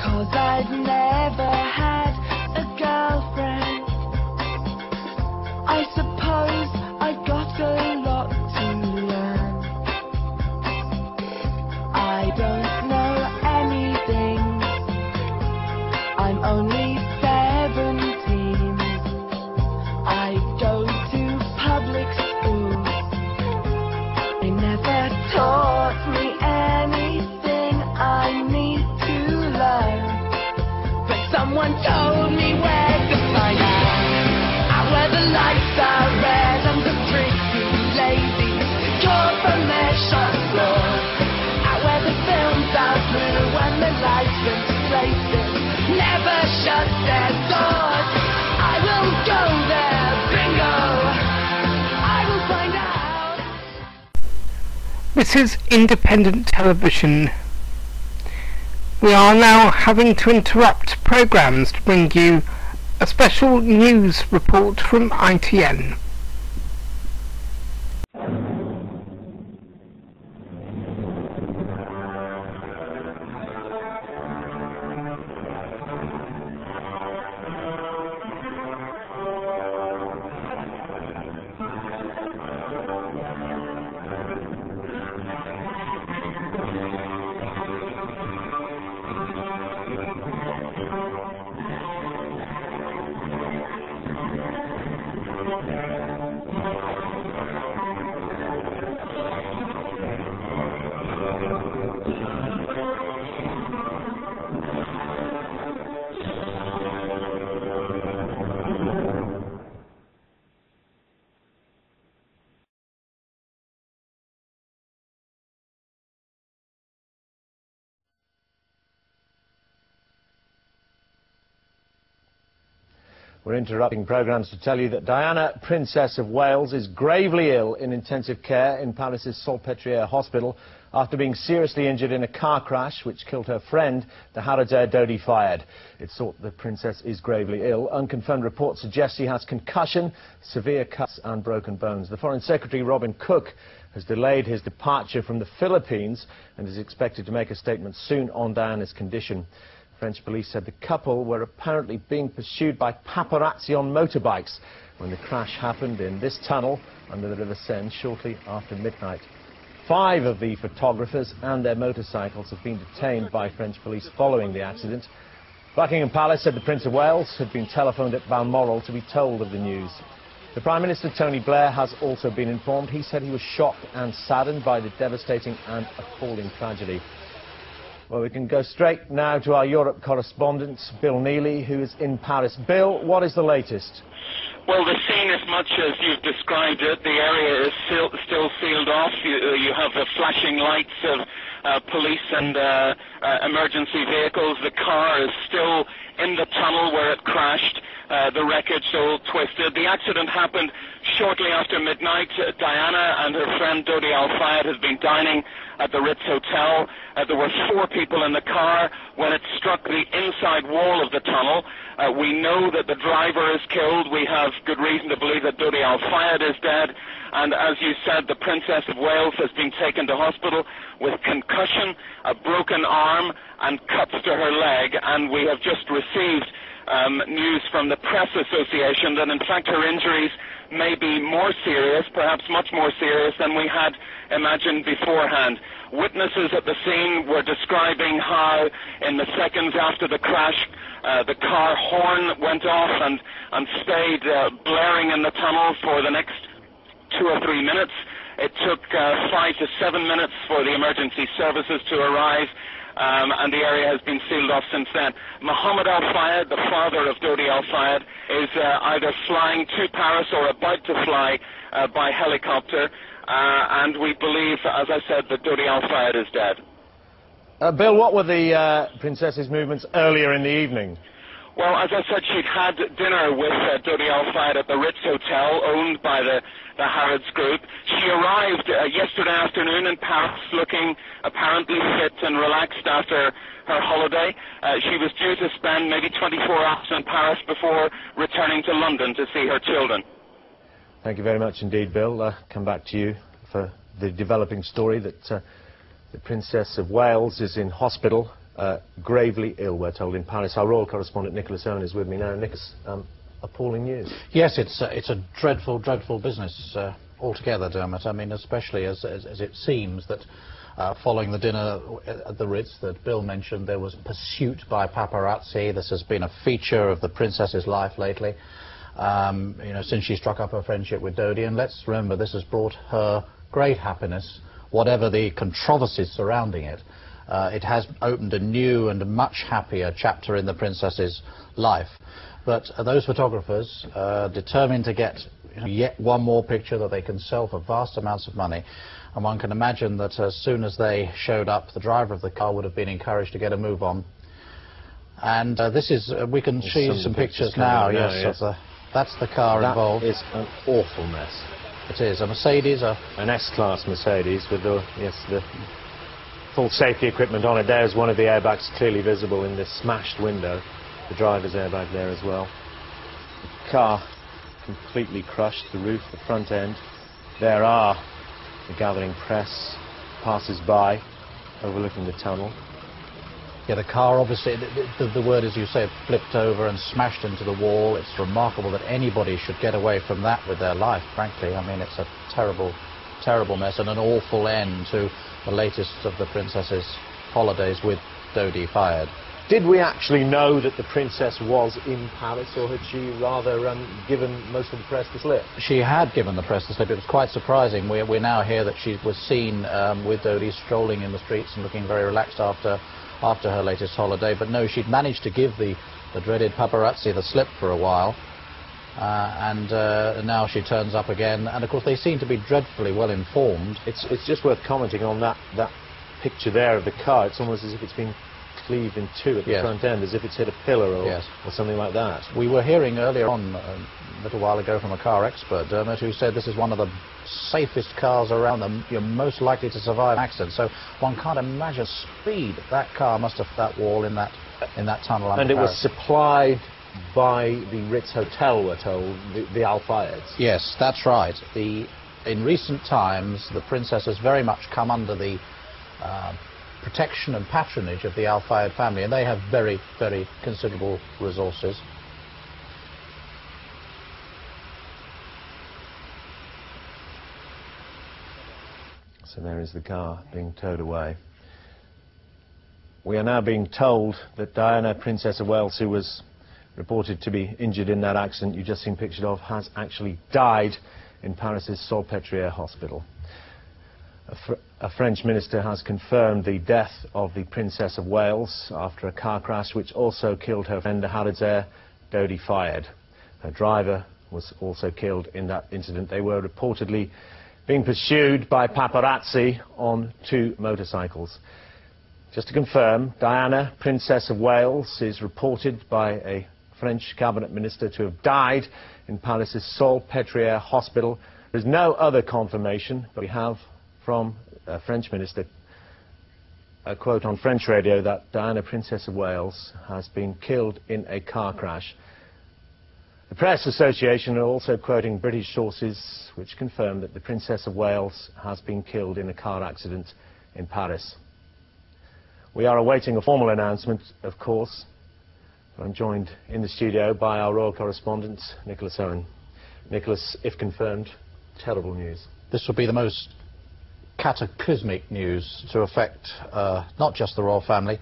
'cause I'd never had a girlfriend. I suppose I got a lot to learn. I don't know anything, I'm only 17. I go to public school, they never taught me anything I need to learn. But someone told me where to find out where the lights are red and the pretty ladies call from their shop floors, out where the films are blue and the licensed places never shut their doors. I will go there, bingo, I will find out. This is independent television. We are now having to interrupt programmes to bring you a special news report from ITN. We're interrupting programmes to tell you that Diana, Princess of Wales, is gravely ill in intensive care in Paris's Salpêtrière Hospital after being seriously injured in a car crash which killed her friend, the Harrods Air Dodi fired. It's thought the Princess is gravely ill. Unconfirmed reports suggest she has concussion, severe cuts and broken bones. The Foreign Secretary, Robin Cook, has delayed his departure from the Philippines and is expected to make a statement soon on Diana's condition. French police said the couple were apparently being pursued by paparazzi on motorbikes when the crash happened in this tunnel under the River Seine shortly after midnight. 5 of the photographers and their motorcycles have been detained by French police following the accident. Buckingham Palace said the Prince of Wales had been telephoned at Balmoral to be told of the news. The Prime Minister, Tony Blair, has also been informed. He said he was shocked and saddened by the devastating and appalling tragedy. Well, we can go straight now to our Europe correspondent, Bill Neely, who is in Paris. Bill, what is the latest? Well, the scene is much as you've described it. The area is still sealed off. You have the flashing lights of police and emergency vehicles. The car is still in the tunnel where it crashed. The wreckage all twisted. The accident happened shortly after midnight. Diana and her friend Dodi Al-Fayed had been dining at the Ritz Hotel. There were 4 people in the car when it struck the inside wall of the tunnel. We know that the driver is killed. We have good reason to believe that Dodi Al-Fayed is dead. And as you said, the Princess of Wales has been taken to hospital with concussion, a broken arm, and cuts to her leg. And we have just received news from the Press Association that in fact her injuries may be more serious, perhaps much more serious than we had imagined beforehand. Witnesses at the scene were describing how in the seconds after the crash the car horn went off and stayed blaring in the tunnel for the next 2 or 3 minutes. It took 5 to 7 minutes for the emergency services to arrive. And the area has been sealed off since then. Mohammed Al-Fayed, the father of Dodi Al-Fayed, is either flying to Paris or about to fly by helicopter. And we believe, as I said, that Dodi Al-Fayed is dead. Bill, what were the Princess's movements earlier in the evening? Well, as I said, she'd had dinner with Dodi Al-Fayed at the Ritz Hotel, owned by the Harrods Group. She arrived yesterday afternoon in Paris, looking apparently fit and relaxed after her holiday. She was due to spend maybe 24 hours in Paris before returning to London to see her children. Thank you very much indeed, Bill. Come back to you for the developing story that the Princess of Wales is in hospital gravely ill, we're told, in Paris. Our royal correspondent Nicholas Owen is with me now. Nicholas, appalling news. Yes, it's a dreadful, dreadful business altogether, Dermot. I mean, especially as it seems that following the dinner at the Ritz that Bill mentioned, there was pursuit by paparazzi. This has been a feature of the princess's life lately, you know, since she struck up her friendship with Dodi. And let's remember, this has brought her great happiness, whatever the controversies surrounding it. It has opened a new and much happier chapter in the princess's life. But those photographers are determined to get yet one more picture that they can sell for vast amounts of money. And one can imagine that as soon as they showed up, the driver of the car would have been encouraged to get a move on. And this is, we can see some pictures now, yes. That's the car involved. That is an awful mess. It is. A Mercedes, an S-Class Mercedes with the full safety equipment on it. There's one of the airbags clearly visible in this smashed window. The driver's airbag there as well. The car completely crushed, the roof, the front end. There are the gathering press, passers-by overlooking the tunnel. Yeah, the car obviously, the word as you say, flipped over and smashed into the wall. It's remarkable that anybody should get away from that with their life, frankly. I mean, it's a terrible, terrible mess and an awful end to the latest of the princess's holidays with Dodi fired. Did we actually know that the princess was in Paris, or had she rather given most of the press the slip? She had given the press the slip. It was quite surprising. We now hear that she was seen with Dodi strolling in the streets and looking very relaxed after her latest holiday. But no, she'd managed to give the dreaded paparazzi the slip for a while. And now she turns up again. And of course they seem to be dreadfully well informed. It's just worth commenting on that picture there of the car. It's almost as if it's been cleaved in two at the front end, as if it's hit a pillar or something like that. We were hearing earlier on, a little while ago, from a car expert, Dermot, who said this is one of the safest cars around them. You're most likely to survive an accident. So one can't imagine speed that car must have that wall in that tunnel. And it was supplied by the Ritz Hotel, we're told, the Al Fayeds. Yes, that's right. In recent times, the princess has very much come under the protection and patronage of the Al Fayed family, and they have very, very considerable resources. So there is the car being towed away. We are now being told that Diana, Princess of Wales, who was reported to be injured in that accident you've just seen pictured of, has actually died in Paris's Salpêtrière hospital. A French minister has confirmed the death of the Princess of Wales after a car crash which also killed her friend Halidzeh Dodi Fayed. Her driver was also killed in that incident. They were reportedly being pursued by paparazzi on 2 motorcycles. Just to confirm, Diana, Princess of Wales, is reported by a French cabinet minister to have died in Paris's Salpêtrière hospital. There is no other confirmation, but we have from a French minister a quote on French radio that Diana, Princess of Wales, has been killed in a car crash. The Press Association are also quoting British sources which confirm that the Princess of Wales has been killed in a car accident in Paris. We are awaiting a formal announcement, of course. I'm joined in the studio by our royal correspondent, Nicholas Owen. Nicholas, if confirmed, terrible news. This will be the most cataclysmic news to affect not just the royal family,